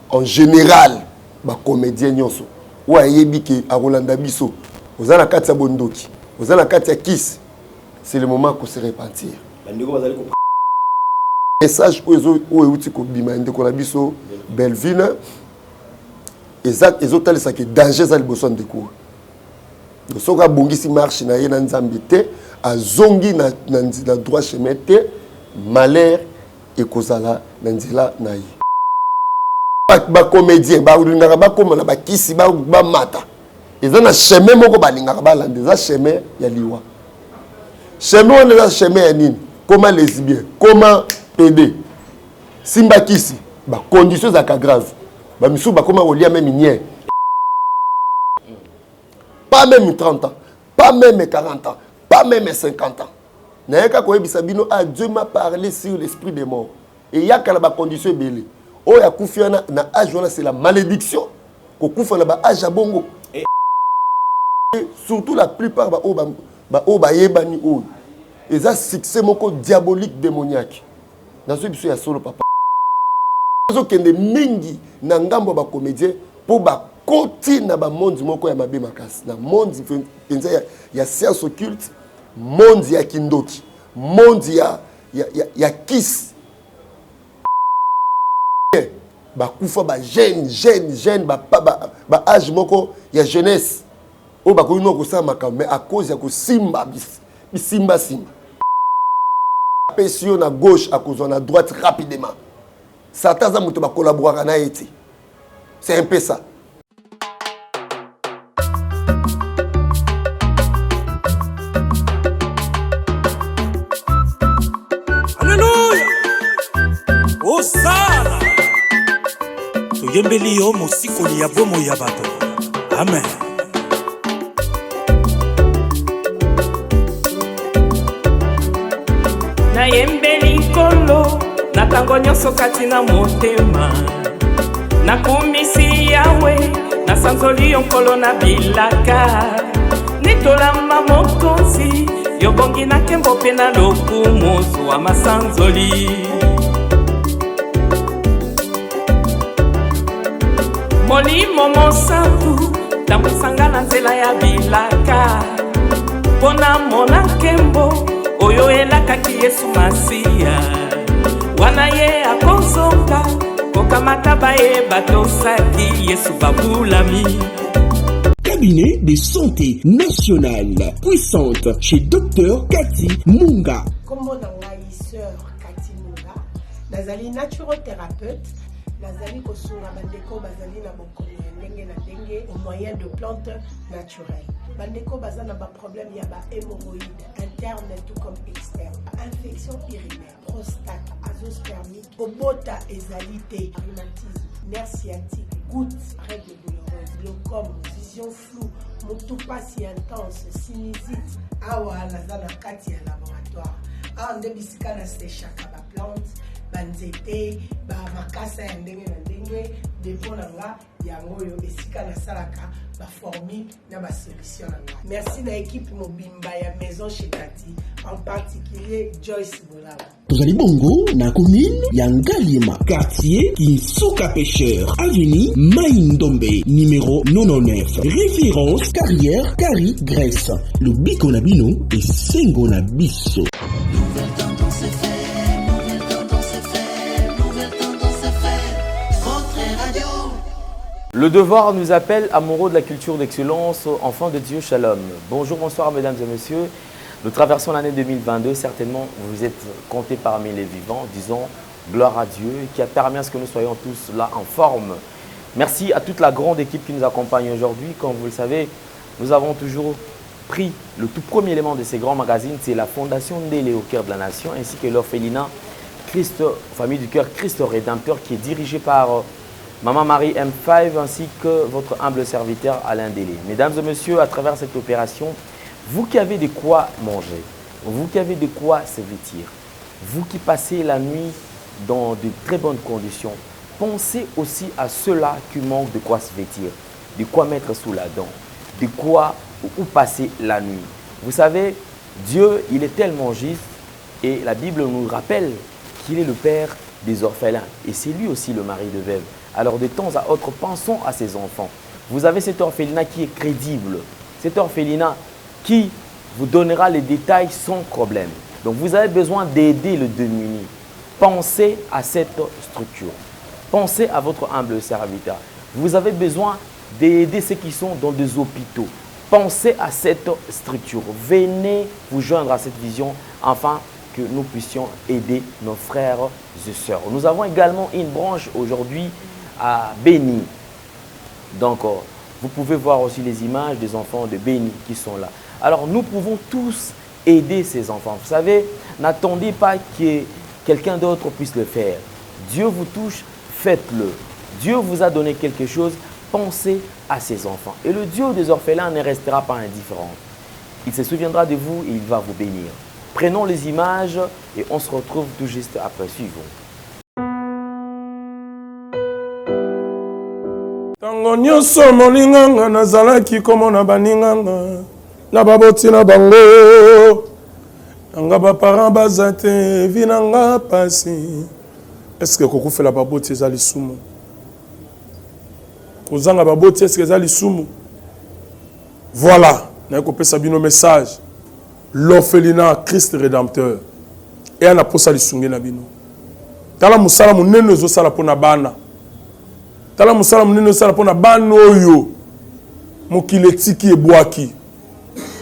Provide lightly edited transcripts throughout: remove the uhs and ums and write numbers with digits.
en général, les comédiens, ou ayebiki à Rolanda Bisso, aux Anakatia Bondoki, aux Anakatia Kiss, c'est le moment pour se repentir. Message où ils ont bimande qu'on a biso Belleville, ils ont tellement ça que danger ça le besoin de cours. Donc ce que bongisi marche na yena nzambité a zongi na droit chemin te malheur et kozala na nzela na yi. Ba comédien ba ulingaka ba komona ba kisi ba mata. Ils ont un chemin moko ba lingaka ba lande za chemin ya liwa. Chemin on est chemin ya nini? Comment lesbien? Comment PD? Simba kisi ba conditions za grave. Ba misu ba comment olia même minière. Pas même 30 ans, pas même 40 ans, pas même 50 ans. Naïka koyebisa bino a Dieu m'a parlé sur l'esprit des morts. Et il y a quand la condition belé. Oh ya kufiana na âge c'est la malédiction. Ko kufa na ba âge bongo. Et surtout la plupart ba yebani o. Et ça succès moko diabolique démoniaque. Dans ce biso ya solo papa. Zo kende mingi na ngambo ba comédien pour ba côté na ba monde moko ya mabe makasi. Na monde penza ya science occulte, monde ya kindoki, monde ya kiss. Ba kufa ba jeune ba âge moko ya jeunesse. O ba ko ino ko sa makambe à cause ya ko simba simba. Pression à gauche à cause à droite rapidement. Satan za muto ba collaborer na été. C'est un peu ça. Alléluia. Osana. Tuyembeli yo mosikoli ya bomo ya bato. Amen. Nayembeli kolo natango nyonso kati na motema nakumisi yawe nasanzoli yo nkolo na bilaka nitolamba mokonzi yobongi na nkembo mpe na lokumu zwa masanzoli molimo mosantu tambwisanga na nzela ya bilaka mpo na mona nkembo oyo elakaki Yesu Masiya wana ye akozonga kokamata bayeba tosaki Yesu babulami. Cabinet de santé nationale puissante chez Dr Cathy Munga. Comment on a sœur Cathy Munga, nazali naturothérapeute, nazali kosunga bandeko bazali na bokono ndenge na ndenge au moyen de plantes naturelles. Bandeko bazana ba problème ya ba hémorroïdes interne tout comme externe, infection urinaire, prostate, azoospermique, obota ezalité, rhumatisme, nerf sciatique, gouttes, règles douloureuses, glaucome, vision floue, motopathie intense, sinusite. Awa nazana kati ya laboratoire. Awa nde bisika na séchaka ba plante, banzete, ba makasa ya ndenge na ndenge, depo na nga yango yo esika na salaka ba formule na ba solution na nga. Merci na équipe mobimba ya maison chez Cathy, en particulier Joyce Bolala. Tozali bongo na commune ya Ngalima, quartier Kinsuka Pêcheur, avenue Maïndombe, numéro 99. Référence carrière Kari Grèce. Le biko na bino et sengo na biso. Le devoir nous appelle, amoureux de la culture d'excellence, enfants de Dieu, shalom. Bonjour, bonsoir mesdames et messieurs. Nous traversons l'année 2022, certainement vous êtes comptés parmi les vivants, disons gloire à Dieu qui a permis à ce que nous soyons tous là en forme. Merci à toute la grande équipe qui nous accompagne aujourd'hui. Comme vous le savez, nous avons toujours pris le tout premier élément de ces grands magazines, c'est la Fondation Ndélé au cœur de la nation, ainsi que l'orphelinat Christ, Famille du cœur Christ Rédempteur qui est dirigée par Maman Marie M5 ainsi que votre humble serviteur Alain Délé. Mesdames et messieurs, à travers cette opération, vous qui avez de quoi manger, vous qui avez de quoi se vêtir, vous qui passez la nuit dans de très bonnes conditions, pensez aussi à ceux-là qui manquent de quoi se vêtir, de quoi mettre sous la dent, de quoi où passer la nuit. Vous savez, Dieu, il est tellement juste et la Bible nous rappelle qu'il est le Père des orphelins et c'est lui aussi le mari de veuve. Alors de temps à autre, pensons à ces enfants. Vous avez cet orphelinat qui est crédible. Cet orphelinat qui vous donnera les détails sans problème. Donc vous avez besoin d'aider le démuni. Pensez à cette structure. Pensez à votre humble serviteur. Vous avez besoin d'aider ceux qui sont dans des hôpitaux. Pensez à cette structure. Venez vous joindre à cette vision afin que nous puissions aider nos frères et sœurs. Nous avons également une branche aujourd'hui à Béni. Donc, vous pouvez voir aussi les images des enfants de Béni qui sont là. Alors, nous pouvons tous aider ces enfants. Vous savez, n'attendez pas que quelqu'un d'autre puisse le faire. Dieu vous touche, faites-le. Dieu vous a donné quelque chose, pensez à ces enfants. Et le Dieu des orphelins ne restera pas indifférent. Il se souviendra de vous et il va vous bénir. Prenons les images et on se retrouve tout juste après. Suivons. Tango nyonso molinganga nazalaki komona baninganga na baboti na bango nanga baparent baza te vi nanga pasi. Est-ce que kokufela baboti eza lisumu? Kozanga baboti est-ce que eza lisumu? Voilà, na kopesa bino message. L'orphelinat Christ rédempteur et ana posa lisunge na bino. Tala musala munene ezosala pona bana. Tala musala munene ezosala pona bana oyo mokili etiki ebwaki.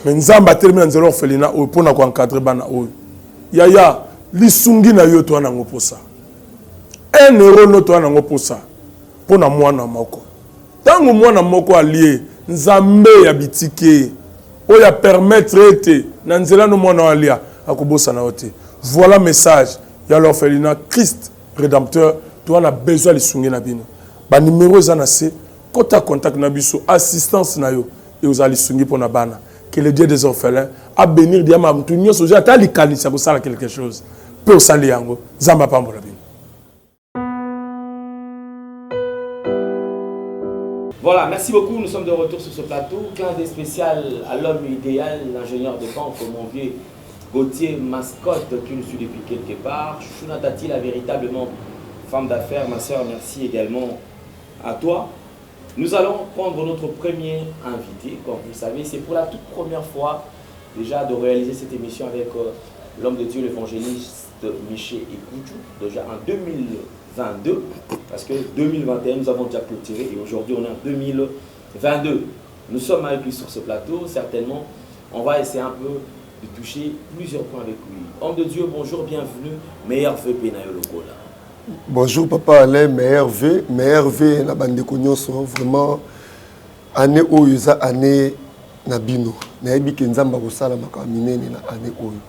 Mais nzamba atelemi na nzela orphelinat oyo pona ko encadrer bana oyo. Yaya lisungi na yo to ana ngoposa. Un euro no to ana ngoposa pona mwana moko. Tango mwana moko alie nzambe ya bitike oya permettre ete na nzela no mwana alia akobosa na ote. Voilà message ya l'orphelinat Christ rédempteur to ana besoin lisungi na bino. Ba numéro za na se kota contact na biso assistance na yo et aux lisungi pona bana. Que le Dieu des orphelins a bénir diama mtu nyoso ja tali kanisa ko sala quelque chose. Peut sali yango zamba pambola bino. Voilà, merci beaucoup. Nous sommes de retour sur ce plateau. Clin d'œil spécial à l'homme idéal, l'ingénieur de banque, mon vieux Gauthier Mascotte qui nous suit depuis quelque part. Chouchouna Tati, la véritablement femme d'affaires. Ma soeur, merci également à toi. Nous allons prendre notre premier invité. Comme vous le savez, c'est pour la toute première fois déjà de réaliser cette émission avec l'homme de Dieu, l'évangéliste Michel Ekoutou, déjà en 2022, parce que 2021, nous avons déjà clôturé et aujourd'hui, on est en 2022. Nous sommes avec lui sur ce plateau, certainement, on va essayer un peu de toucher plusieurs points avec lui. Homme de Dieu, bonjour, bienvenue, meilleur vœu Penayo Lokola. Bonjour Papa Alain, meilleur vœu na bande konyoso vraiment année oyo année na bino na yebi ke nzamba ko sala makama minene na année oyo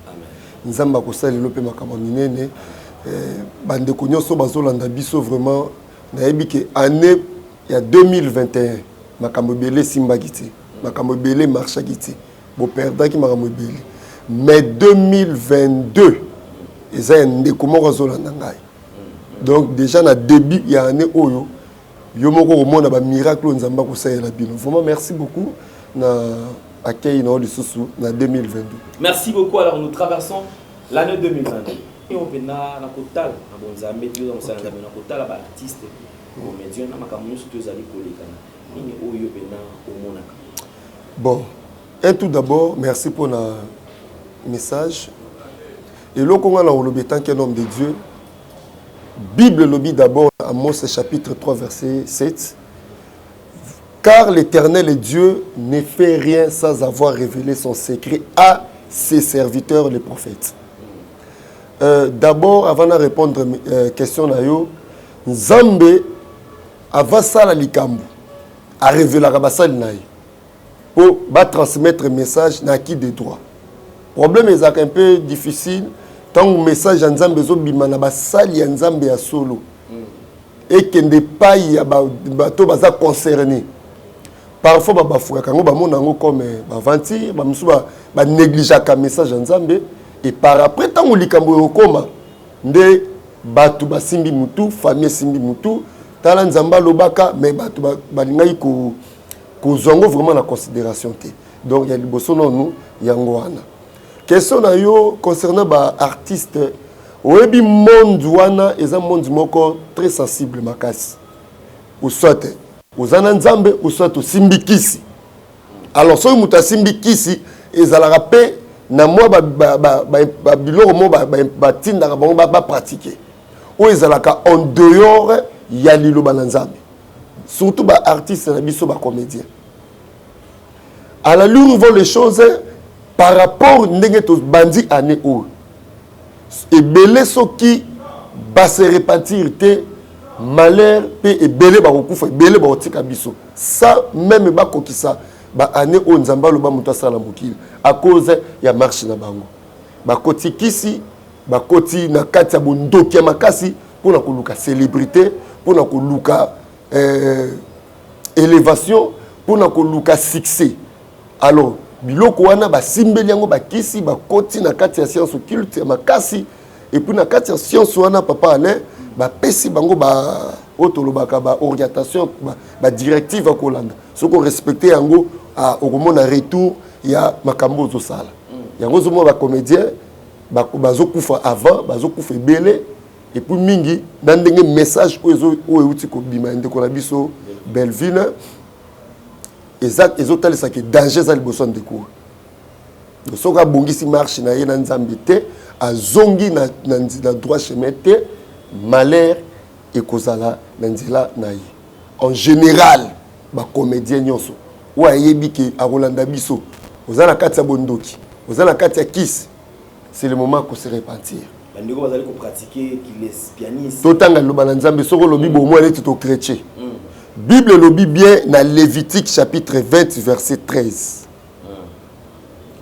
nzamba ko sala lope makama minene bande konyoso bazolanda biso vraiment na yebi ke année ya 2021 makama belé simba kiti makama belé marcha kiti bo perdant ki makama belé mais 2022 eza ndeko moko zolanda ngai. Donc déjà na début il y a année oyo yo moko komona ba miracle nzamba ko saela bino. Vraiment merci beaucoup na accueil na lisusu na 2022. Merci beaucoup. Alors nous traversons l'année 2022. Et on pena na kotal na bonzambe tu on sala na kotal ba artiste comédien na makamusu tu zali kolekana. Nini oyo pena omonaka. Bon, et tout d'abord merci pour le message. Et là qu'on a la olobetan qui est un homme de Dieu. Bible lobby d'abord, Amos chapitre 3 verset 7. Car l'Éternel est Dieu ne fait rien sans avoir révélé son secret à ses serviteurs les prophètes. D'abord, avant de répondre à la question, Nzambe avant ça la likambu a révélé la rabasal naï pour transmettre un message na qui de droit. Le problème est un peu difficile. Tant que le message en Nzambe zobima na basali ya Nzambe ya solo et que ne pas y a bato baza concerné. Parfois bafuka kango ba mona ngo comme baventir ba musu ba négliger ka message en Nzambe et par après tant que likambo yokoma nde bato basimbi mutu famille simbi mutu tala Nzamba lobaka mais bato balingai ko zongo vraiment la considération té. Donc il y a liboso non yango wana. Question na yo concernant ba artiste oyebi monde wana eza monde moko très sensible makasi ou soit ozana nzambe ou soit osimbikisi. Alors soki muta simbikisi ezalaka pe na moi ba biloko mo ba tindaka bango ba pratiquer. Ou ezalaka en dehors ya liloba na nzambe. Surtout ba artistes na biso ba comédiens. À la lure vont les choses par rapport ndenge to bandi année ou et belé soki ba se repentir te malheur pe et belé ba kokufa belé ba otika biso ça même ba kokisa ba année o nzamba lo ba muta sala mokili à cause ya marche na bango ba kotikisi ba koti na kati ya bondoki ya makasi pona koluka célébrité pona koluka élévation pona koluka succès. Alors biloko wana ba simbeli yango ba kisi ba koti na kati ya science occulte ya makasi et puis na kati ya science wana papa Alain ba pesi bango ba otolobaka ba orientation ba directive akolanda soko respecter yango a okomona retour ya makambo zo sala yango zo mo ba comédien bazo kufa avant bazo kufa belé et puis mingi dans ndenge message oyo euti ko bima ndeko na biso Belleville exact ezotalisa ke danger za liboso ndeko soka bongisi marche na ye na nzambe te azongi na droit chemin te malheur ekozala na nzela na ye en général ba comédien nyonso wa yebi ke akolanda biso ozana kati ya bondoki ozana kati ya kisi c'est le moment qu'on se repentir bandeko bazali ko pratiquer qu'il est pianiste totanga loba na nzambe soko lobi bo mo to chrétien. Bible lobi bien dans Lévitique chapitre 20 verset 13.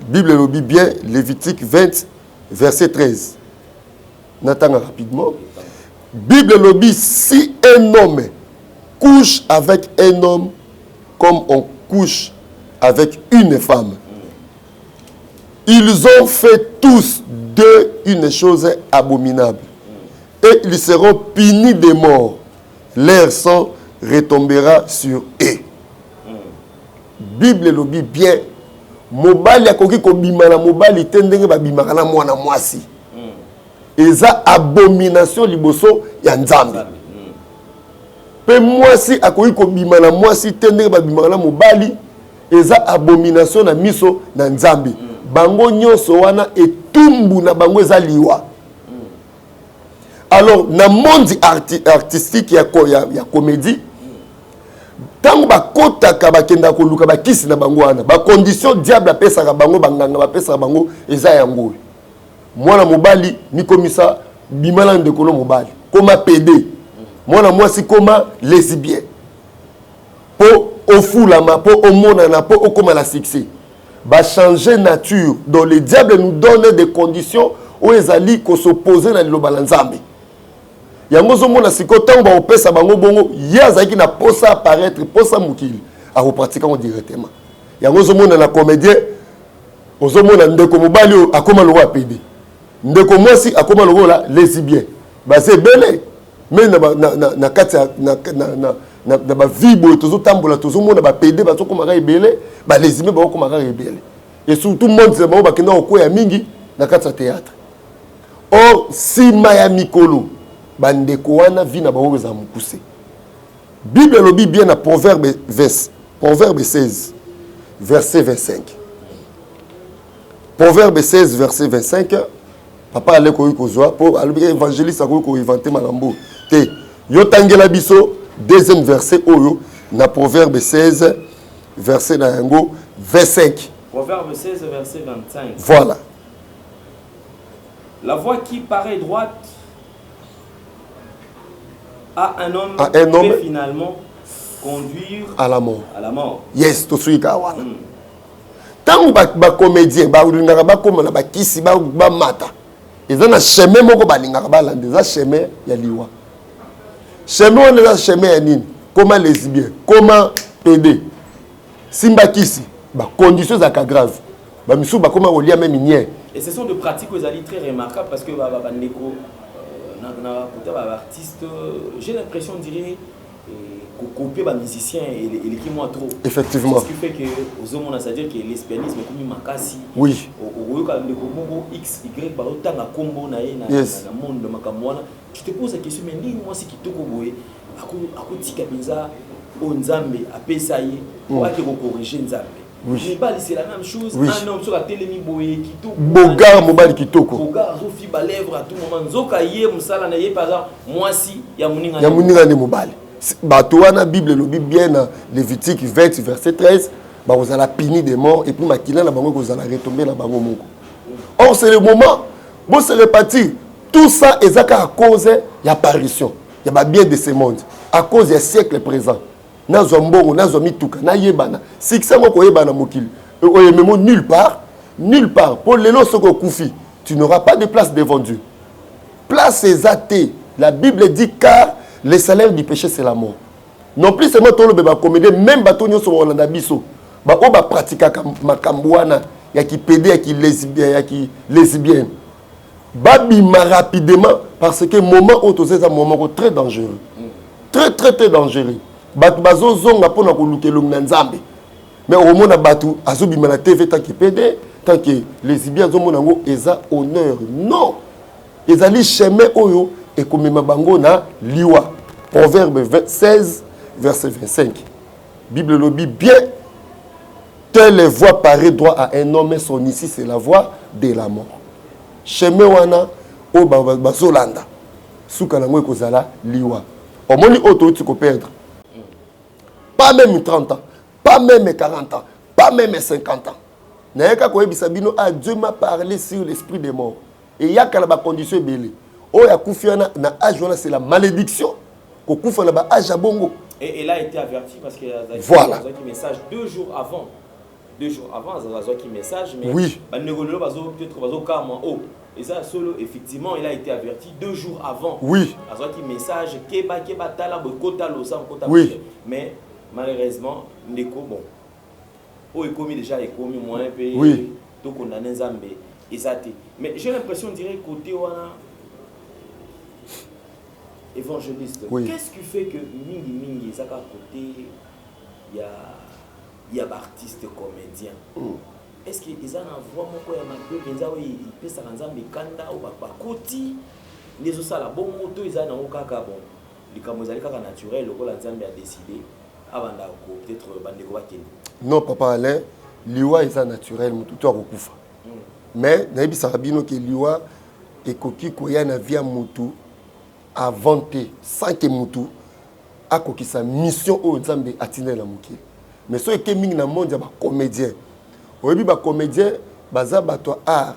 Bible lobi bien Lévitique 20 verset 13. N'attends rapidement. Bible lobi si un homme couche avec un homme comme on couche avec une femme. Ils ont fait tous deux une chose abominable. Et ils seront punis de mort. Leur sang retombera sur eux. Bible lobi bien mobali akoki ko bimana mobali tendenge ba bimaka na mwana mwasi. Eza abomination liboso ya nzambe. Pe mwasi akoki ko bimana mwasi tendenge ba bimaka na mobali eza abomination na miso na nzambe. Bango nyonso wana etumbu na bango eza liwa. Alors na monde artistique ya comédie tango bakotaka bakenda koluka bakisi na bango wana ba condition diable apesaka bango banganga bapesaka bango eza yango mwana mobali nikomisa bimala ndekolo mobali koma PD mwana mwasi koma lesbien po ofulama po omonana po okoma la succès ba changer nature dont le diable nous donne des conditions où ezali ko s'opposer na liloba la nzambe yango zo mona siko tango ba opesa bango bongo yazaki na posa apparaître posa mukili a repratiquer en directement yango zo mona na comédien ozo mona ndeko mobali akoma lo wa PD ndeko mwasi akoma lo la lesbien ba c'est belé mais na kati na ba vibo tozo tambola tozo mona ba PD ba to koma ka ebele ba lesbien ba koma ka ebele et surtout monde c'est ba kenda okoya mingi na kati ya théâtre or si maya mikolo bandeko wana vina bango za mukuse. Bible lobi bien na proverbe 16 verset 25. Proverbe 16 verset 25 papa ale ko kozwa po évangéliste ko inventer malambo te yo tangela biso deuxième verset oyo na proverbe 16 verset na yango 25. Proverbe 16 verset 25. Voilà. La voie qui paraît droite à un homme peut finalement conduire à la mort. À la mort. Yes, to suika wana. Tango ba comédien ba ulingaka ba komona ba kisi ba mata. Eza na chemin moko ba lingaka ba lande za chemin ya liwa. Chemin on est chemin ya nini? Comment lesbien, comment PD. Simba kisi ba conditions za grave. Ba misu ba koma olia même nier. Et ce sont des pratiques aux alliés très remarquables parce que ba ndeko artiste, j'ai l'impression de dire copier les musiciens et les qui moi trop. Effectivement. Ce qui fait que aux hommes on a c'est-à-dire que l'espianisme est comme makasi. Oui. Au cas de Congo X Y par autant à combo na monde de makamwana. Je te pose la question mais ni moi c'est qui te koboé akotika penza o nzambe apesa ye pour ake corriger nzambe. Oui. Mais c'est la même chose. Oui. Un homme sur la télé mi boye kitoko. Bogar mobali kitoko. Bogar zo fi ba lèvre à tout moment. Nzoka ye musala na ye par exemple moi si ya muninga. Ya muninga ne mobali. Bato wana Bible lobi bien na Lévitique 20 verset 13, ba vous allez punir des morts et puis makila na bango vous allez retomber na bango moko. Or c'est le moment bon se répartir tout ça ezaka à cause y apparition. Il y a bien de ce monde à cause du siècle présent. Nazo mbongo nazo mituka na yebana succès moko yebana mokili oyememo nulle part pour les lots soko kufi tu n'auras pas de place devant Dieu. Place exacte. La Bible dit car le salaire du péché c'est la mort. Non plus seulement tout le bébé comédie même bato nyo so Rolanda biso ba o ba pratika makambwana ya ki pédé ya ki lesbienne babima rapidement parce que moment auto c'est un moment très dangereux. Très dangereux. Batu bazo zonga pona ko lukelong na nzambe. Mais au mona batu azobima na TV tant que PD, tant que lesbiens zo mona ngo eza honneur. Non. Ezali chemin oyo et comme bango na liwa. Proverbe 16 verset 25. Bible lobi bien telle voie paraît droit à un homme mais son ici c'est la voie de la mort. Chemin wana o bazolanda. Suka na ngo ekozala liwa. Omoni auto tu ko perdre. Pas même 30 ans, pas même 40 ans, pas même 50 ans. Naïka koye bisabino a Dieu m'a parlé sur l'esprit des morts. Et il y a quand la condition belé. Oh ya koufiana na âge c'est la malédiction. Ko koufana ba âge bongo. Et il a été averti parce que voilà. Un message 2 jours avant. 2 jours avant, il y a un message mais oui. Peut-être bazo kama oh. Et ça solo effectivement il a été averti 2 jours avant. Oui. Il y a un message keba tala bokota losa kota. Oui. Mais malheureusement, Ndeko, bon, il est commis déjà, il est commis moins, oui. Donc on a un zambé, exact. Mais j'ai l'impression, on dirait, côté wana évangéliste. Oui. Qu'est-ce qui fait que mingi, ça à côté, il y a artistes comédiens. Est-ce qu'ils ont un voix mon quoi il peut ça dans zambé kanda ou pas côté, les autres la bon moto ils ont un kaka bon, les camozali kaka naturel, le la zambé a décidé. Peut-être non, papa Alain, liwa est naturel, tout est mais naïbi sarabino que liwa et koki koya na via mutu inventé sans que mutu a koki sa mission au nzambe atine la mukili. Mais so que mingi na monde ba comédien. Oyebi ba comédien baza bato art,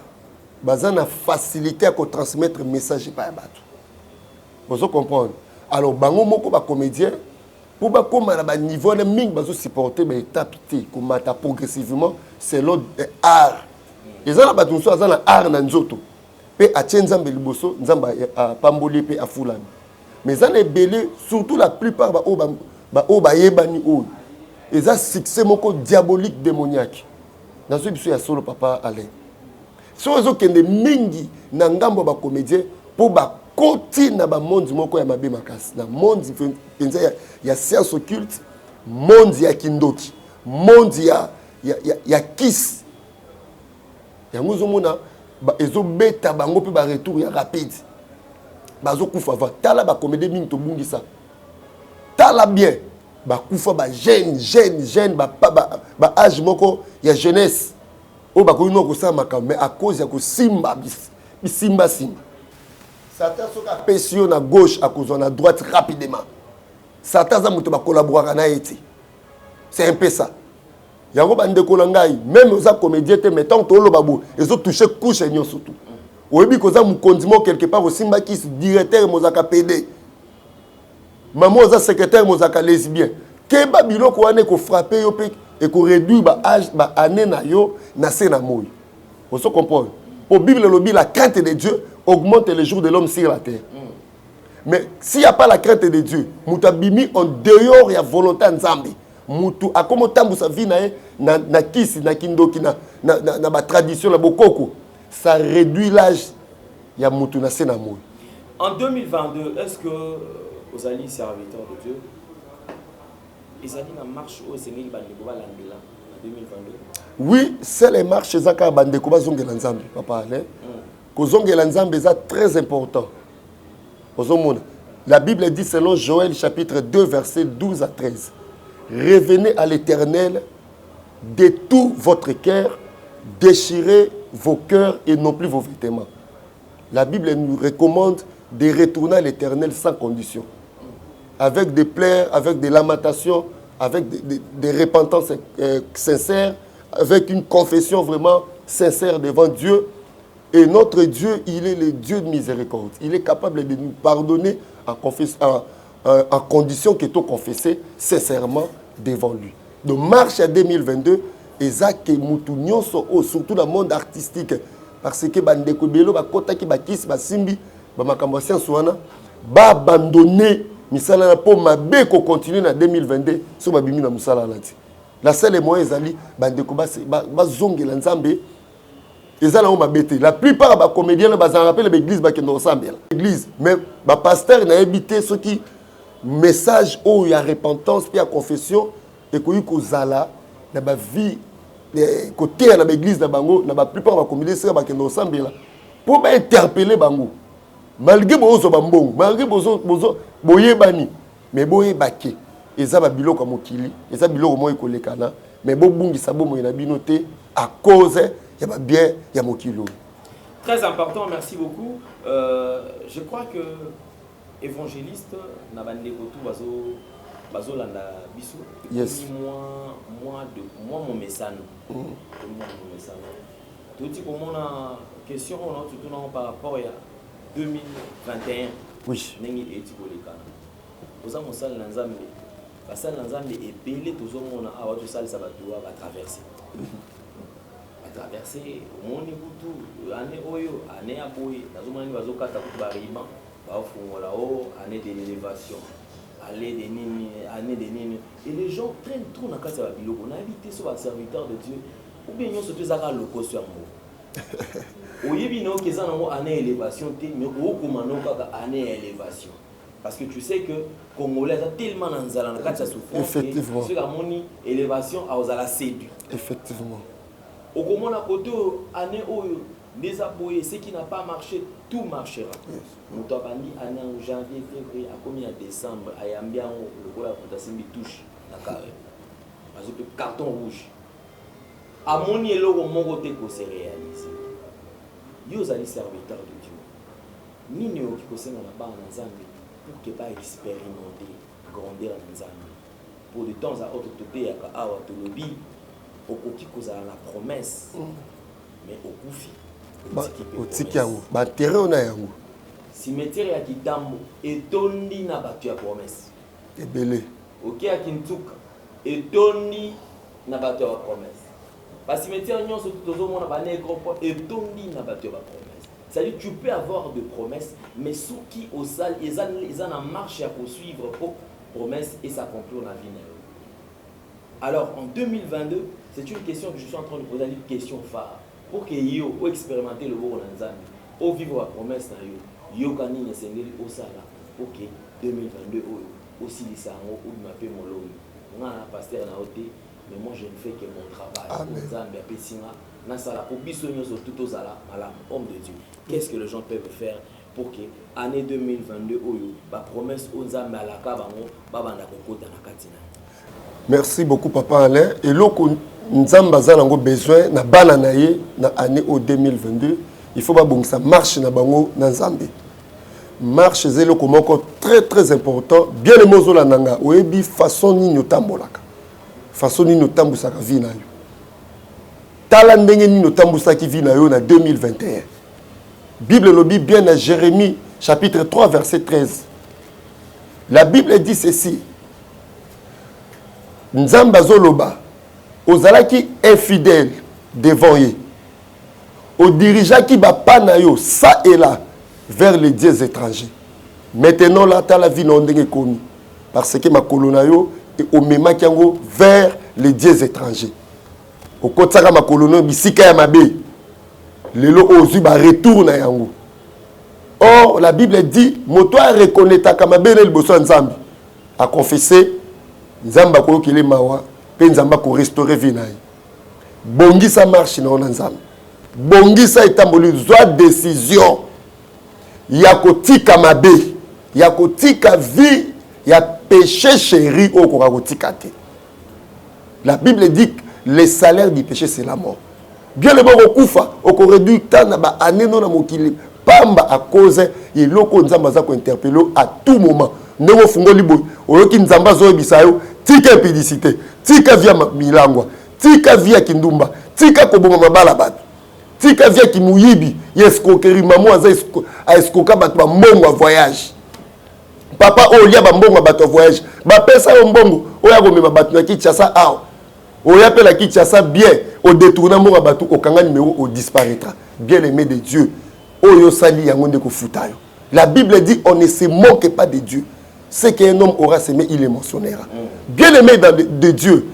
baza na facilité à transmettre message par bato. Vous comprenez? Alors bango moko ba comédien pour ba comme à niveau de ming bazo supporter ba étape comme ta progressivement selon art. Ils ont battu so azana art na nzoto. Pe atenzambe liboso nzamba pamboli pe afulani. Mais ça est belé surtout la plupart ba yebani o. Ils ont succès moko diabolique démoniaque. Dans ce biso ya solo papa Alain. So zo kende mingi na ngambo ba comédien pour ba koti na ba monde moko ya mabe makasi na monde penza ya science occulte monde ya kindoki monde ya kiss ya ngozo mona ba ezo beta bango pe ba retour ya rapide bazo kufa va tala ba comédie mingi to bungisa tala bien ba kufa ba jeune ba âge moko ya jeunesse o ba ko ino ko sa makambe à cause ya ko simba simba Satan soka pression à gauche à cause à droite rapidement. Satan za muto ba collaborer na été. C'est un peu ça. Yango bande kolangai même aux comédiens te mettant to lo babu ils ont touché couche et surtout. Oyebi ko za mukondimo quelque part au simba qui directeur mozaka PD. Maman za secrétaire mozaka lesbien. Ke ba biloko wane ko frapper yo pe et ko réduire ba âge ba année na yo na se na moy. Vous se comprenez? Au Bible lobi la crainte de Dieu augmente les jours de l'homme sur la terre. Mais s'il n'y a pas la crainte de Dieu, mutabimi en dehors ya volonté nzambe. Mutu akomo tambu sa vie na kisi na kindoki na ba tradition la bokoko. Ça réduit l'âge ya mutu na sena moy. En 2022, est-ce que vous allez serviteurs de Dieu ils allaient na marche au Seigneur bandeko balandela en 2022? Oui, c'est les marches zaka bandeko bazongela nzambe papa Alain. Kozongela nzambe za très important. Ozomona La Bible dit selon Joël chapitre 2 verset 12 à 13. Revenez à l'Éternel de tout votre cœur, déchirez vos cœurs et non plus vos vêtements. La Bible nous recommande de retourner à l'Éternel sans condition. Avec des pleurs, avec des lamentations, avec des repentances sincères, avec une confession vraiment sincère devant Dieu. Et notre Dieu, il est le Dieu de miséricorde. Il est capable de nous pardonner en condition que tu confesses sincèrement devant lui. Donc, marche à 2022, et ça, surtout dans le monde artistique, parce que bandeko belo bakota ki bakisi basimbi bamakambo science wana ba abandonner misala na po mabe ko continuer na 2022 so babimi na musala lati. La seule moyen ezali bandeko ba zongela nzambe ezala o mabete. La plupart ba comédiens ba s'en rappelle l'église ba kendo ensemble l'église mais ba pasteur na habité ceux qui message où il y a repentance puis il y a confession et ko zala na ba vie côté à l'église de Bango, la plupart va communiquer ça avec nos sambela pour interpeller Bango. Malgré bozo bambong, malgré bozo boye bani, mais boye baké. Et ça va bilo comme okili, et ça bilo comme ekolekana, mais bo bungi sabo mo na binoté à cause ya ba bien ya mokilo. Très important, merci beaucoup. Je crois que évangéliste na bande kotu bazo landa biso. Yes. Moi mon message. Moi mon message. Tout dit comment on question on tout par rapport à 2021. Oui. Nengi etikolekana. Oza mon salle nzambe. La salle nzambe est belé toujours mona a votre salle ça va traverser. À traverser moni butu année oyo année aboye nazomani bazokata ku ba riban ba fungola o année d'élévation. Année des nini. Et les gens traînent trop dans la casa de biloko. On a habité sur un serviteur de Dieu. Ou bien ils sont tous à la loco sur moi. Au yébino qui est en année élévation, mais au commando année élévation. Parce que tu sais que Congolais a tellement dans la casa souffrance. Effectivement. Sur la moni élévation à la sédu. Effectivement. Au commando à côté année oyo des aboyés, ce qui n'a pas marché, tout marchera. Nous avons dit en janvier, février, à combien de décembre, à Yambia, le roi a touche la carré. Parce que carton rouge. À mon yélo, mon côté, pour se réaliser. Yo allez serviteur de Dieu. Nini qui possède la barre dans Zambie pour que pas expérimenter, grandir dans Zambie. Pour de temps à autre, tout est à Awatolobi, au côté que la promesse, mais au koufi. Otiki yango batere ona yango cimetière ya Kitambo etondi na batu ya promesse ebele OK ya Kintuka etondi na batu ya promesse ba cimetière nyonso tozomona ba négropo etondi na batu ya promesse. C'est-à-dire tu peux avoir de promesses mais ceux qui au salle ils en en marche à poursuivre pour promesse et s'accomplir dans la vie. Alors en 2022, c'est une question que je suis en train de poser, une question phare. Pour que yo expérimenter le bon Nzambe, au vivre la promesse na yo kanini sengeli au sala. OK 2022 aussi les sango ou m'appelle mon lomi. Moi pasteur na oté mais moi je ne fais que mon travail. Nzambe apesinga na sala pour biso nyoso tout aux ala malam homme de Dieu. Qu'est-ce que les gens peuvent faire pour que année 2022 oyo ba promesse au Nzambe alaka bango ba banda kokota na katina. Merci beaucoup Papa Alain et loko Nzamba zanango besoin na bana na ye na année au 2022 il faut ba bongisa marche na bango na Nzambe marche zelo komoko très important bien le mozola nanga oyebi façon ni notambolaka façon ni notambusaka vie na yo tala ndenge ni notambusaki vie na yo na 2021 Bible lobi bien à Jérémie chapitre 3 verset 13 la Bible dit ceci Nzamba zoloba ozalaki infidèle devant ye au dirigeant qui va pas na yo ça et là vers les dieux étrangers maintenant là ta la vie non ndenge komi parce que ma kolona yo et au mema kiango vers les dieux étrangers au kotaka ma kolono bisika ya mabe lelo ozu ba retour na yango or la Bible dit moto a reconnaître kamabe le boso nzambi a confessé nzamba ko kile mawa pe nzamba ko restaurer vie na ye bongisa marche na nzambe bongisa etamboli zwa décision ya kotika mabe ya kotika vie ya péché chéri au kotika te. La Bible dit que le salaire du péché c'est la mort. Bien le bon okufa au réduit tant na ba année non na mokili pamba à cause et loko nzamba za ko interpeller à tout moment. Ndeko fungoli boy oyoki nzamba zo bisayo tika pédicité tika via milangwa tika via kindumba tika koboma mabala bato tika via kimuyibi escroquerie maman aza escroquer bato ba mbongo voyage papa olia ba mbongo bato voyage ba pesa yo mbongo oya komema bato na Kinshasa aw oya pela Kinshasa bien au détournement mbongo bato okanga numéro au disparaîtra. Bien aimé de Dieu oyo sali yango ndeko futayo. La Bible dit on ne se moque pas de Dieu. Ce qu'un homme aura semé, il le mentionnera. Bien aimé de Dieu.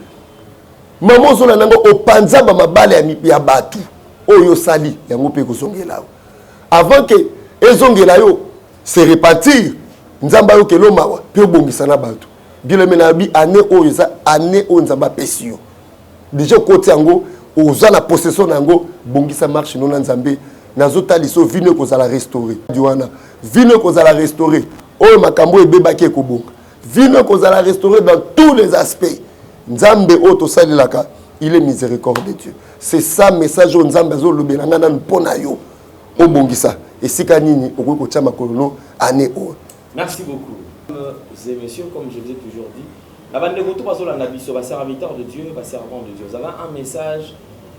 Maman zona nango opanza ba mabale ya batu. Oyo sali yango pe ko zongela. Avant que ezongela yo se repentir, nzamba yo kelo mawa pe obongisa na batu. Bien aimé na bi année oyo za année o nzamba pesio. Déjà côté yango oza na possession nango bongisa marche non nzambe nazota liso vino ko za la restaurer. Diwana vino ko za la restaurer. Oh makambo ebebaki ekobonga. Vino ko za la restaurer dans tous les aspects. Nzambe oto salilaka, il est miséricorde de Dieu. C'est ça message au Nzambe zo lobelanga na mpona yo. Obongisa. Et sika nini okoko tchama kolono année o. Merci beaucoup. Et messieurs, comme je vous ai toujours dit, la bande de retour passe la nabiso, va serviteur de Dieu, va servant de Dieu. Vous avez un message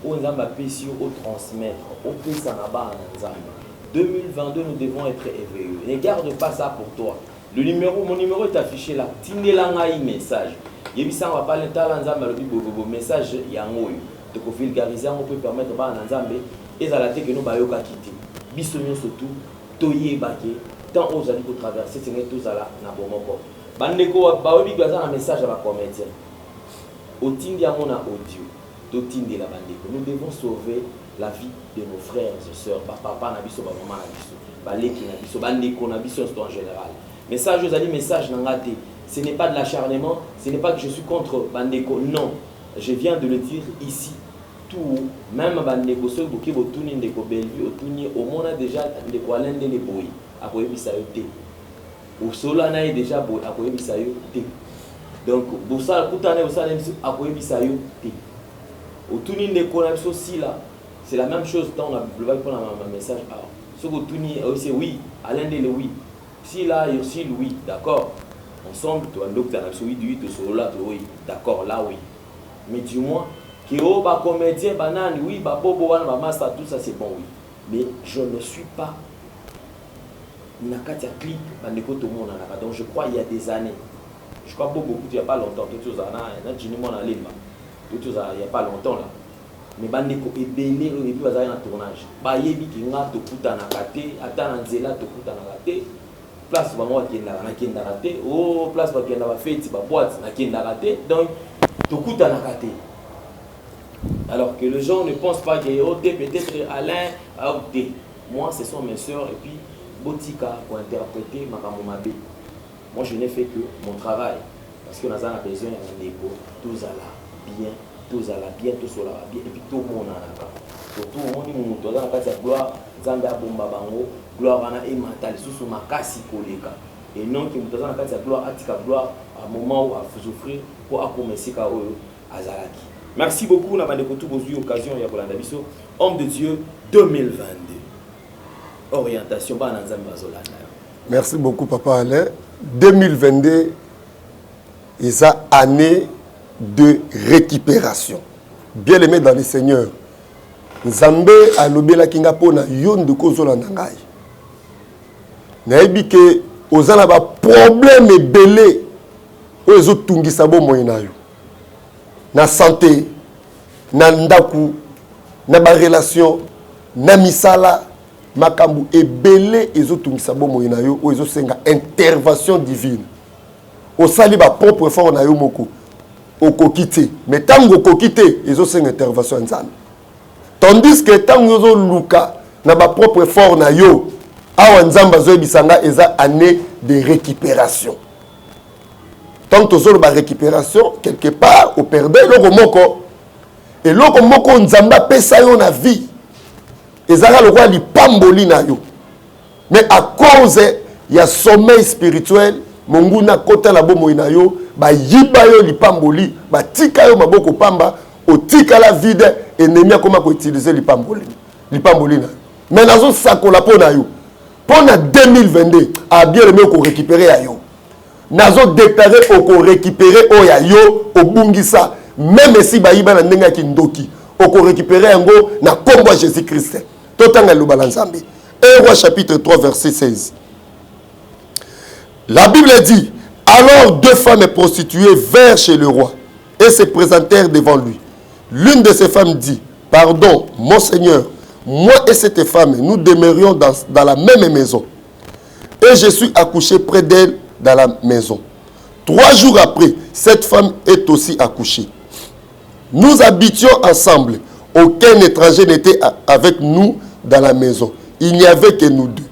au Nzamba Pessio au transmettre, au Pessanaba en Nzamba. 2022, nous devons être éveillés. Ne garde pas ça pour toi. Le numéro, mon numéro est affiché là. Tindelangaï message. Yebisa on va parler de Nzamba le message yangoy. De ko vulgariser, on peut permettre ba Nzambe et ça la tête que nous ba yoka quitter. Bisonyo surtout toyé baké tant aux allez pour traverser c'est tous ala na bomoko. Bandeko ba obi gwaza un message à la comédien. Au tindi à mon audio. To tindi la bandeko. Nous devons sauver la vie de nos frères et sœurs, papa na biso, maman na biso, baleki na biso, bandeko na biso en général. Message aux alliés, message n'angate. Ce n'est pas de l'acharnement, ce n'est pas que je suis contre bandeko, non. Je viens de le dire ici. Tout, même bandeko, ceux qui ont tout ndeko Bellevue, au monde a déjà ndeko Alain de Leboy, à quoi il s'ayote. Au Solana est déjà boy, à quoi il s'ayote. Donc, pour ça, tout année, au Salem, à quoi il s'ayote. Au tout ndeko na biso si là. C'est la même chose dans le prendre un message. Alors, ce que tu c'est oui, Alain de oui. Si là, il y a aussi oui, d'accord. Ensemble, tu as l'autre, oui, du là, oui, d'accord, là, oui. Mais du moins, que oh, bah, comédien, banane, oui, bah, bobo, bah, master, tout ça, c'est bon, oui. Mais je ne suis pas. Nakatia clip, bah, tout le monde en a. Donc, je crois il y a des années. Je crois beaucoup, il n'y a pas longtemps, tout ça, il n'y a pas longtemps, là. Mais bandeko ebele et puis bazali na tournage ba yebi ki nga to kuta na kate ata na nzela to kuta na kate place bango akenda na kenda kate oh place ba kenda ba fête ba boîte na kenda kate donc to kuta na kate. Alors que les gens ne pensent pas que oh peut-être Alain a opté. Moi ce sont mes sœurs et puis botika pour interpréter makambo mabe. Moi je n'ai fait que mon travail parce que nous avons besoin d'un égo tous à la bien. Tous à la bien, tous à la bien, et puis tout le monde en a pas. Tout le monde dans la gloire, Zambia Bomba Bango, gloire et mental, sous ma casse collègue. Et non qui nous dans la gloire, à gloire, à un moment où à souffrir pour accommoder à Zalaki. Merci beaucoup, on a tout eu occasion, il y a pour l'Andabiso, homme de Dieu 2022. Orientation, bah, dans Zambia. Merci beaucoup, Papa Alain. 2022, et ça, année de récupération. Bien aimé dans le Seigneur. Nzambe a lobela kingapo na yon de kozola nangai. Naebi ke ozana ba problème ebele ozo tungisa bo moyena yo. Na santé, na ndaku, na ba relation, na misala, makambu ebele ezo tungisa bo moyena yo ozo senga intervention divine. Osali ba propre fort na yo moko. Okokite mais tant okokite ils ont une intervention nzambe tandis que tant ils ont luka na ba propre fort na yo awa nzamba zo bisanga eza année de récupération tant que ba récupération quelque part au perdre loko moko et loko moko nzamba pesa yo na vie ezala le roi li pamboli na yo mais à cause il y a sommeil spirituel, monguna kota la bomo inayo, ba yiba yo lipamboli, ba tika yo maboko pamba, o tika la vide, ennemi a comment utiliser lipamboli. Lipamboli na. Mais nazo sakola po na yo. Pendant 2022, a bien aimé qu'on récupérer à yo. Nazo déclaré qu'on récupérer au ya yo, au bungisa, même si ba yiba na nenga kindoki, qu'on récupérer en go na combo Jésus-Christ. Totanga lo balanzambi. 1 Roi chapitre 3 verset 16. La Bible dit, alors 2 femmes prostituées vinrent chez le roi et se présentèrent devant lui. L'une de ces femmes dit, pardon, mon Seigneur, moi et cette femme, nous demeurions dans la même maison. Et je suis accouché près d'elle dans la maison. 3 jours après, cette femme est aussi accouchée. Nous habitions ensemble. Aucun étranger n'était avec nous dans la maison. Il n'y avait que nous deux.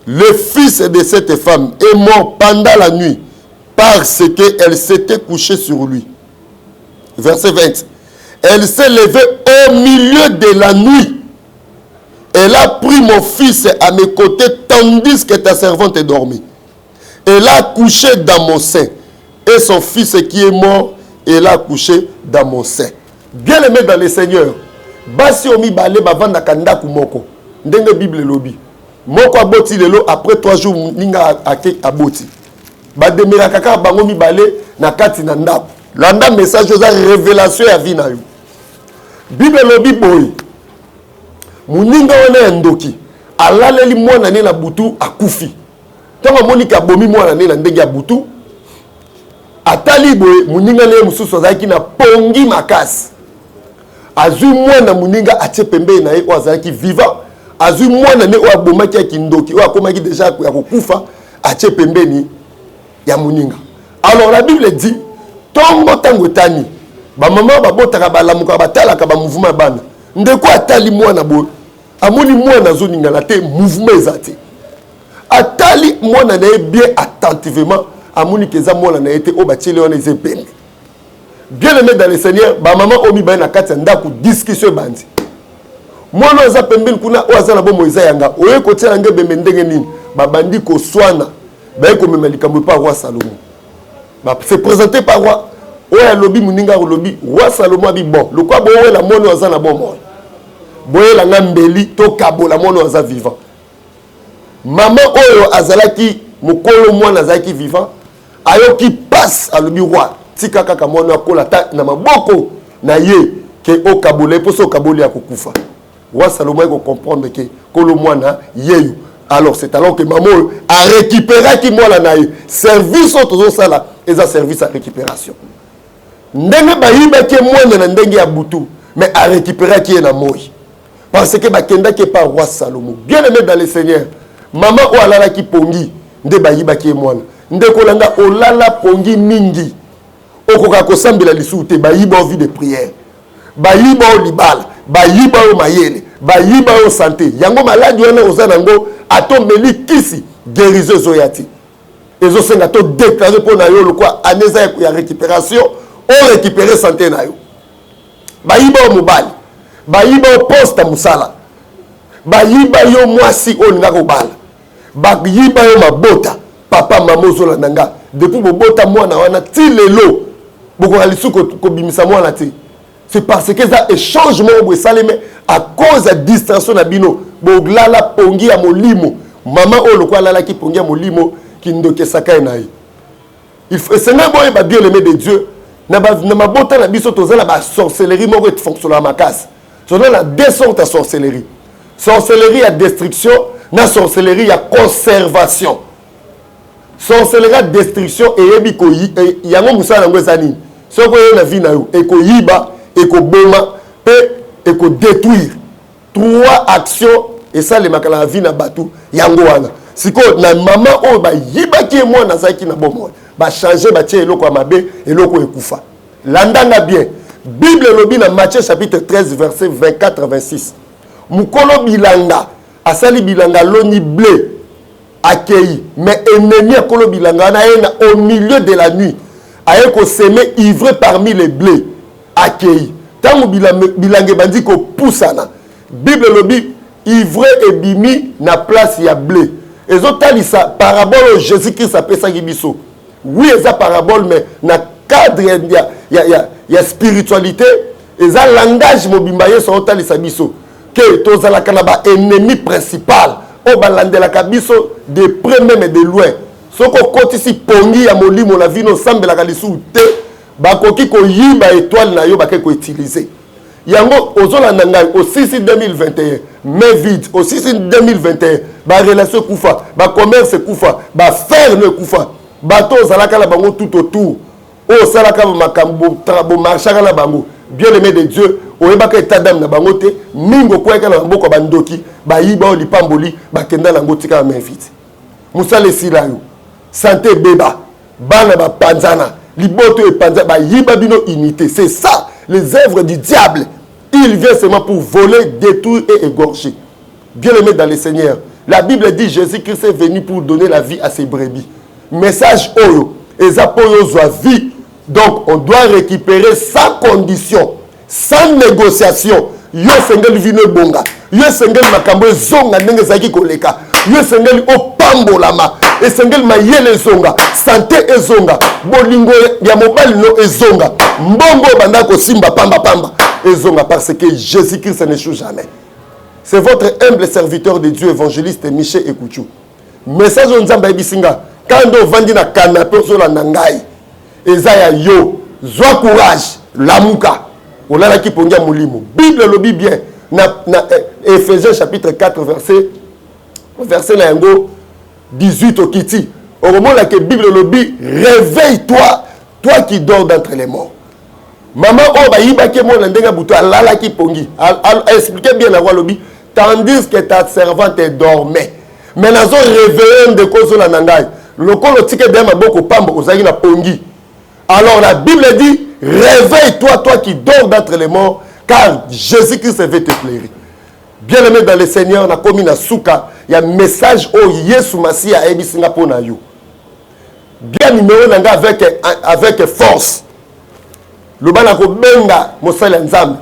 Le fils de cette femme est mort pendant la nuit parce qu'elle s'était couchée sur lui. Verset 20. Elle s'est levée au milieu de la nuit. Elle a pris mon fils à mes côtés tandis que ta servante dormait. Elle a couché dans mon sein. Et son fils qui est mort, elle a couché dans mon sein. Bien aimé dans le Seigneur. Basi omi bale bavanda kanda kumoko. Ndenge Bible lobi. Moko aboti lelo après 3 jours ninga ake aboti. Ba demira kaka bango mi bale na kati na ndako. Landa message za révélation ya vie na yo. Bible lobi boy. Muninga wana ndoki. Alaleli mwana ne na butu akufi. Tonga monika bomi mwana ne na ndenge ya butu. Atali boy muninga ne mususu zaki na pongi makasi. Azui mwana muninga atie pembe na ye ozaki vivant. Azui mwana ne o abomaki ya kindoki o akomaki déjà ya kokufa atie pembe ni ya muninga. Alors la Bible dit tongo tango tani ba maman ba botaka ba lamuka batalaka ba mouvement bana. Ndeko atali mwana bo amoni mwana zoninga na te mouvement ezate. Atali mwana na bien attentivement amoni keza mwana na été o batiele wana ezepembe. Bien aimé dans le Seigneur, ba maman omi ba na kati ndaku discussion bandi. Mwana oza pembeni kuna oza na bomo eza yanga. Oye ko tia nge bembe ndenge nini? Ba bandi ko swana. Ba ko mema likambo pa roi Salomon. Ba se présenter par roi. Oya lobi muninga lobi roi Salomon bi bon. Le quoi bo la mona oza na bomo. Boye la ngambeli to kabola mona oza vivant. Maman oyo azalaki mukolo mwana azalaki vivant. Ayo qui passe à lobi roi. Tika kaka mwana kola ta na maboko na ye ke o kabole poso o kabole ya kokufa. Roi Salomon ko comprendre que kolo mwana yeyo. Alors c'est alors que maman a récupéré qui mwana na ye. Service autour ça là, et un service à récupération. Ndenge ba yiba ke mwana na ndenge ya butu, mais a récupéré qui est na moi. Parce que ba kenda ke par roi Salomon. Bien aimé dans le Seigneur. Maman o alala ki pongi, nde ba yiba ke mwana. Ndeko langa olala pongi mingi. Okoka kosambela lisuute ba yiba vie de prière. Ba yiba o libala, ba yiba o mayele, ba yiba o santé. Yango maladi wana ozana ngo atombeli kisi guérison zoyati. Ezo senga to déclarer pour na yo le quoi aneza ya récupération, o récupérer santé na yo. Ba yiba o mobali, ba yiba o poste musala. Ba yiba yo mwasi o linga ko bala. Ba yiba yo mabota, papa maman zo nanga. Depuis bobota mwana wana ti lelo. C'est parce que ça changement au salé à cause de distraction na bino boglala pongi ya molimo maman o lokwa lala ki pongi ya molimo ki ndoke sakai na yi. Il faut c'est même bon bien aimé de Dieu na mabota na biso tozala ba sorcellerie moko et fonctionne à ma casse. So la descente à sorcellerie. Sorcellerie à destruction, na sorcellerie à conservation. Sorcellerie à destruction et yebiko yango musala ngo ezani. Ce que la vie na yo eko yiba eko boma pe eko détruire 3 actions et ça les makala vie na batu yango wana siko na maman o ba yiba ki moi na zaki na bomo ba changer ba tie eloko mabe eloko ekufa landanga bien Bible lobi na Matthieu chapitre 13 verset 24 26 mukolo bilanga asali bilanga loni blé accueilli mais ennemi akolo bilanga na ena au milieu de la nuit aye ko semer ivre parmi les blés accueilli tango bilange bandi ko poussana Bible lobi ivre ebimi na place ya blé ezotalisa parabole Jésus-Christ apesaki biso. Oui, eza parabole mais na cadre ya spiritualité, eza langage mobimba yeso otalisa biso que tozalaka na ba ennemi principal o balandelaka biso de près même de loin. Soko kotisi pongi ya molimo na vino sambelaka lisu te bakoki koyiba étoile na yo bakay ko utiliser. Yango ozolanda ngai au 6 2021 mais vide au 6 2021 ba relation kufa ba commerce kufa ba ferme kufa bato ozalaka la bango tout autour o salaka makambo trabo marchaka la bango bien aimé de Dieu oyebaka état d'âme na bango te mingo kweka na mboka bandoki ba yiba o lipamboli ba kenda na ngotika main vide musale silayo santé beba bana ba panzana liboto e panza ba yiba bino unité. C'est ça les œuvres du diable. Il vient seulement pour voler, détruire et égorger. Bien aimé dans le Seigneur, la Bible dit Jésus-Christ est venu pour donner la vie à ses brebis. Message oyo, ezapoyo zwa vie. Donc on doit récupérer sans condition, sans négociation. Yo sengel vino bonga, yo sengel makambo zonga ndenge zaki koleka, yo sengel opambolama, et sengel mayele zonga, santé ezonga, bolingo ya mobali no ezonga, mbongo banda ko simba pamba pamba. Parce que Jésus-Christ n'échoue jamais. C'est votre humble serviteur de Dieu, évangéliste Michel Ekouchou. Message on Nzamba Ebisinga. Quand on vend na canapé sur la nangai, Ezaya yo, zwa courage, lamuka. Olala ki pongia molimo. Bible lobi bien. Na Ephésiens chapitre 4 verset na yango 18 au kiti. Au moment là que Bible lobi, réveille-toi, toi qui dors d'entre les morts. Maman oh ba yibaki mo ndenga buto alala ki pongi. Expliquez bien la lobby tandis que ta servante dormait. Mais nazo réveillé de cause la nangai. Lokolo tike de maboko pambo ozaki na pongi. Alors la Bible dit réveille-toi toi qui dors d'entre les morts car Jésus-Christ veut t'éclairer. Bien aimé dans le Seigneur na komi na suka ya message oh Yesu Masia ebisinga pona yo. Bien numéro nanga avec force. Lobana ko benga mosala nzambe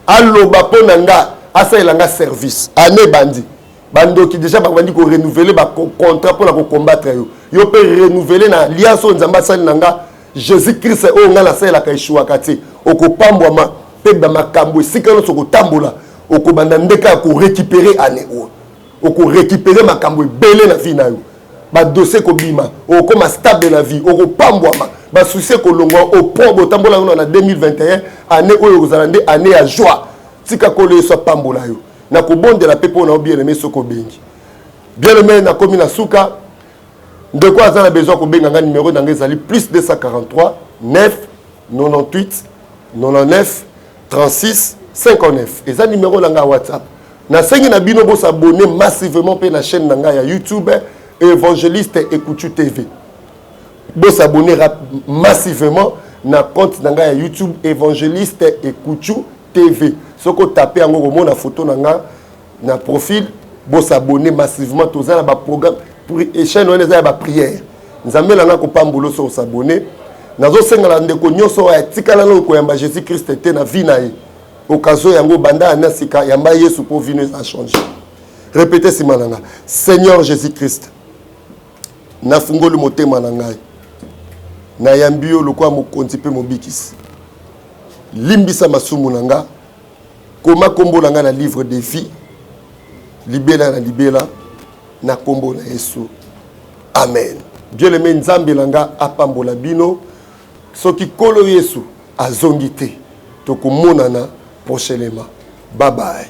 aloba pona nga asala nga service ane bandi bando ki déjà bandi ko renouveler ba contrat pour la ko combattre yo peut renouveler na alliance nzambe asala nanga Jésus-Christ o nga la sala ka ishua kati okopambwa ma pe ba makambo sikano soko tambola okobanda ndeka ko récupérer ane oko récupérer makambo belé na vie na yo ba dossier ko bima okoma stable na vie okopambwa ma ba souci ko longwa au point botambola en 2021 année oyo kozalande année à joie tika ko le so pambola yo na ko bonde la pepo na bien aimé soko bengi bien aimé na komi na suka de quoi ça a besoin ko benga nga numéro dans ezali plus 243 9 98 99 36 59 et ça numéro nga WhatsApp na sengi na bino bo s'abonner massivement pe na chaîne nga ya YouTube Évangéliste Ekouchou TV. Vous s'abonner massivement na compte nanga ya YouTube Évangéliste Ekouchou TV. Si vous tapez en na photo nanga na profil, vous s'abonner massivement tous na ba programme pour chaîne on les ba prière. Nzambe langa ko pambolo so s'abonner. Nazo sengala ndeko nyoso ya tikala na ko yamba Jésus Christ te na vie na ye. Occasion yango banda na sika yamba Yesu pour venir à changer. Répétez simananga. Seigneur Jésus Christ. Na fungoli motema na ngai. Na yambio lokwa mokonzi pe mobikisi. Limbisa masumu nanga. Koma kombo nanga na livre de vie. Libela na libela na kombo na Yesu. Amen. Dieu le met nzambe langa apambola bino. Soki kolo Yesu azongite. Tokomonana prochainement. Bye bye.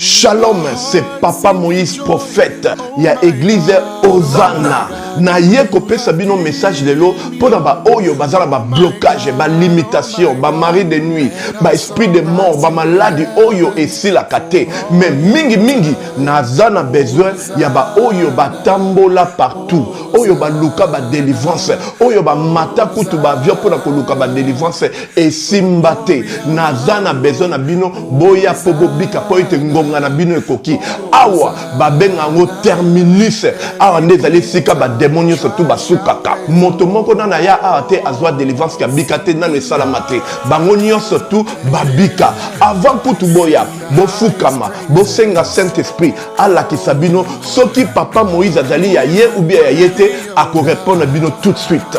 Shalom, c'est Papa Moïse, prophète. Il y a église Hosanna. Na ye kopé sabino message de l'eau pour ba oyo bazala ba blocage, ba limitation, ba mari de nuit, ba esprit de mort, ba maladie oyo et si la kate. Mais mingi nazana besoin ya ba oyo ba tambola partout. Oyo ba luka ba délivrance, oyo ba mata kutu ba avion pour na ko luka ba délivrance et simbate. Nazana besoin na bino boya pobo bika po ite ngonga na bino ekoki. Awa ba benga ngo terminus. Awa ndezali sika ba démonios surtout basukaka moto moko na ya ate azwa délivrance ka bikate nanu esalama te bango nyonso tu babika avant kutu boya bofukama bosenga Saint-Esprit alakisa bino soki papa Moïse azali ya ye ou bien ya yete akorépondre bino tout de suite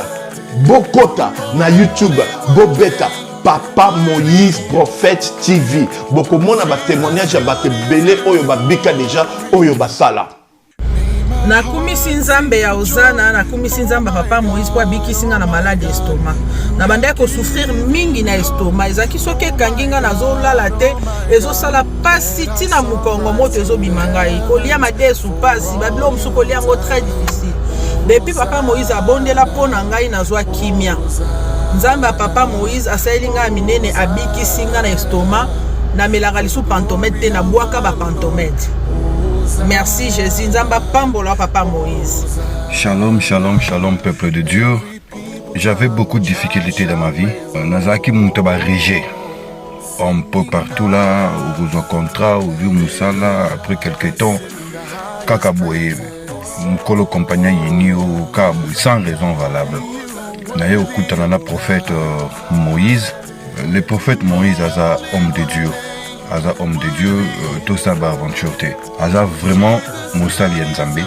bokota na YouTube bobeta Papa Moïse Prophète TV bokomona ba témoignage ya bato belé oyo babika déjà oyo basala nakumisi nzambe ya ozana nakumisi nzambe papa Moïse kwa bikisinga na malade estomac na banda ko souffrir mingi na estomac ezaki soki ekanginga nazolala te ezosala pasi tina mukongo moto ezobimanga kolia madesu pasi babilo musu kolia ngo très difficile depuis papa Moïse abondela pona ngai nazwa kimia nzambe ya papa Moïse asayelinga minene abikisinga na estomac na melaka lisu pantomètre te na bwaka ba pantomètre. Merci Jésus, nzamba pambola papa Moïse. Shalom, shalom, shalom peuple de Dieu. J'avais beaucoup de difficultés dans ma vie. Nazaki Moutaba Régé. Un peu partout là, où vous en contrat, où vous moussala, après quelques temps, Kakaboye, Mkolo compagnie Yini au Kabou, sans raison valable. D'ailleurs, au Koutanana prophète Moïse, le prophète Moïse a homme de Dieu. Aza homme de Dieu, tout ça va aventure. Aza vraiment Moussali Nzambe.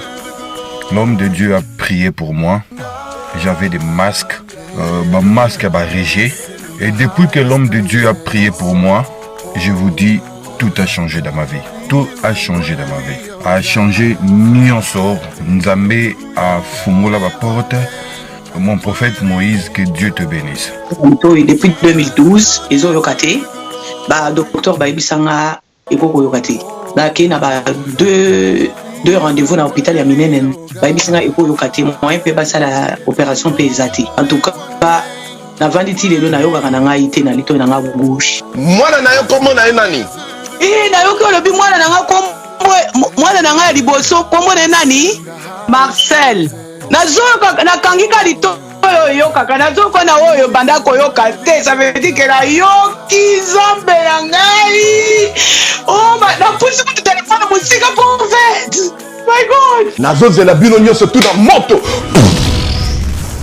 L'homme de Dieu a prié pour moi. J'avais des masques, ma masque a régé. Et depuis que l'homme de Dieu a prié pour moi, je vous dis, tout a changé dans ma vie. Tout a changé dans ma vie. A changé Nyonsor. Nzambe a fumula la porte. Mon prophète Moïse, que Dieu te bénisse. Depuis 2012, ils ont yokaté. Ba docteur ba ibisanga ekoko yokate ba kena ba deux rendez-vous na hôpital ya minene ba ibisanga ekoko yokate moyen pe ba sala opération pe ezati en tout cas na vanditi lelo na yoka kana ngai te na lito na nga gauche mwana na yo komo na nani na yo ko lobi mwana na nga komo mwana na nga liboso komo na nani Marcel nazoka na kangika lito yo kaka nazoko na oyo banda koyoka te ça veut dire que la yoki zombe ya ngai oh na pusi mu téléphone musika prophète my god nazozela bino nyonso tout na moto